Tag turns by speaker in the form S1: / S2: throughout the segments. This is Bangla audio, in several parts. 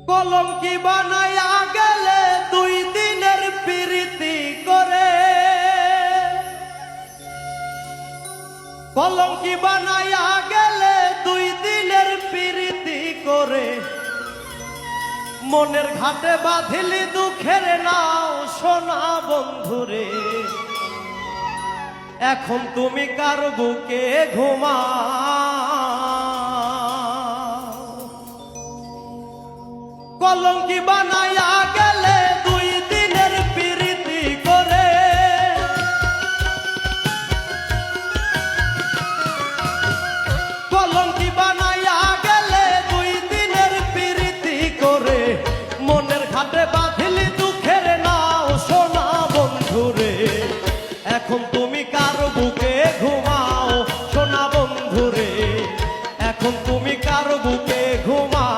S1: কলঙ্কি বানাইয়া গেলে 2 দিনের প্রীতি করে, কলঙ্কি বানাইয়া গেলে 2 দিনের প্রীতি করে, মনের ঘাটে বাঁধিলি দুঃখের নাও সোনা বন্ধুরে। এখন তুমি কার বুকে ঘুমাও? কলঙ্কি বানাইয়া গেলে 2 দিনের প্রীতি করে, কলঙ্কি বানাইয়া গেলে 2 দিনের প্রীতি করে, মনের ঘাটে বাঁধিলি দুঃখের নাও সোনা বন্ধুরে। এখন তুমি কার বুকে ঘুমাও সোনা বন্ধুরে? এখন তুমি কার বুকে ঘুমাও?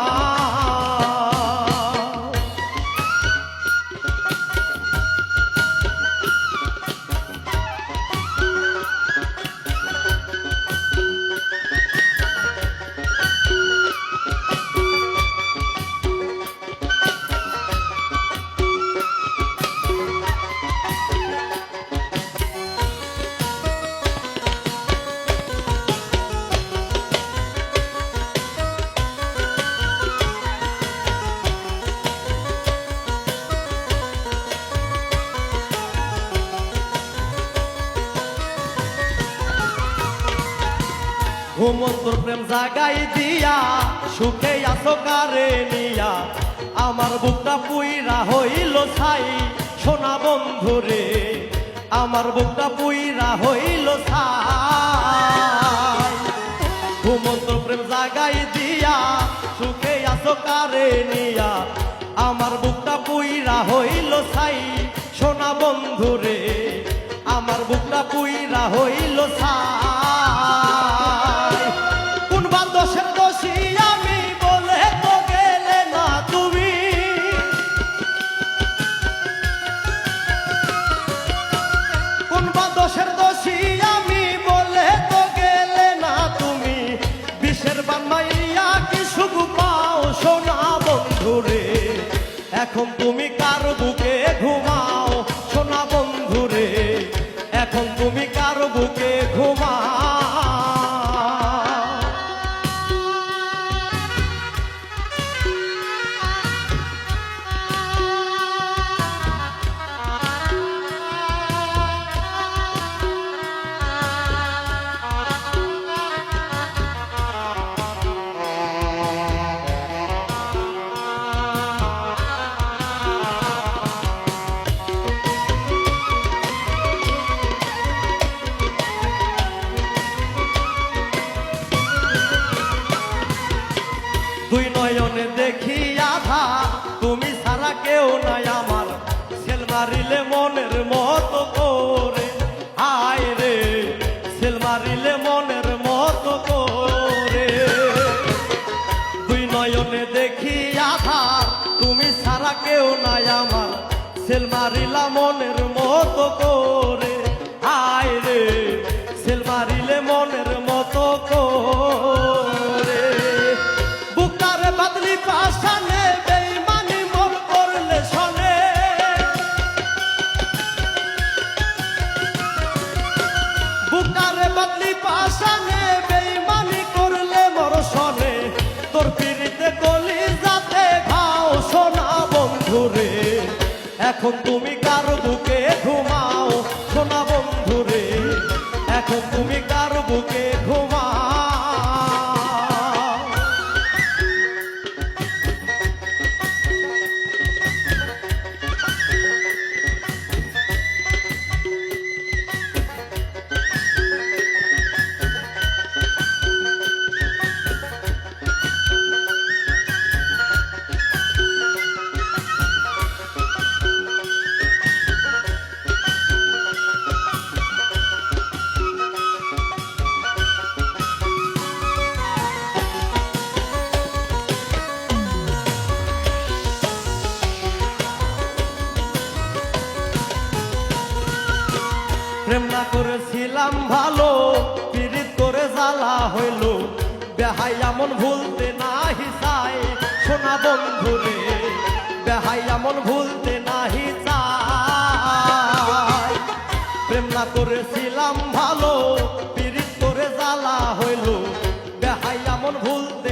S1: ঘুমন্তর প্রেম জাগাই দিয়া সুখে আছো কারে নিয়া, আমার বুকটা পুইরা হইল ছাই সোনা বন্ধুরে। আমার বুকটা পুইরা হইল ছাই। ঘুমন্তর প্রেম জাগাই দিয়া সুখে আছো কারে নিয়া, আমার বুকটা পুইরা হইল ছাই সোনা বন্ধুরে। আমার বুকটা পুইরা হইল ছাই। কোনবা দোষের দোষী আমি বলে তো গেলে না তুমি, কোনবা দোষের দোষী আমি বলে তো গেলে না তুমি। বিষের বান্মাইয়া কি সুখ পাও সোনা বন্ধুরে? এখন তুমি কার বুকে ঘুমাও সোনা বন্ধুরে? এখন তুমি কার বুকে ঘুমাও? দুই নয়নে দেখি আধা, তুমি ছাড়া কেউ নাই আমার। সেল মারিলে মনের মতো করে, হায় রে সেল মারিলে মনের মতো করে। দুই নয়নে দেখি আধা, তুমি ছাড়া কেউ নাই আমার। সেল মারিলা মনের মতো করে, হায় রে সেল মারিলে মনের মতো করে। বাদলি পাশানে বেইমানি মন করলে শোনে, বুকারে বাদলি পাশানে বেইমানি করলে মর শোনে। তোর পিড়িতে গলি যাতে ঘাও সোনা বন্ধুরে। এখন তুমি কার বুকে ঘুমাও সোনা বন্ধুরে? এখন তুমি কার বুকে ঘুমাও? প্রেম না করেছিলাম ভালো, পীড়িত করে জ্বালা হইল। বেহাই এমন ভুলতে না হিসায় সোনা বন্ধুরে। বেহাই এমন ভুলতে নাহি চাই প্রেম না করেছিলাম ভালো পীড়িত করে জ্বালা হইল বেহাই এমন ভুলতে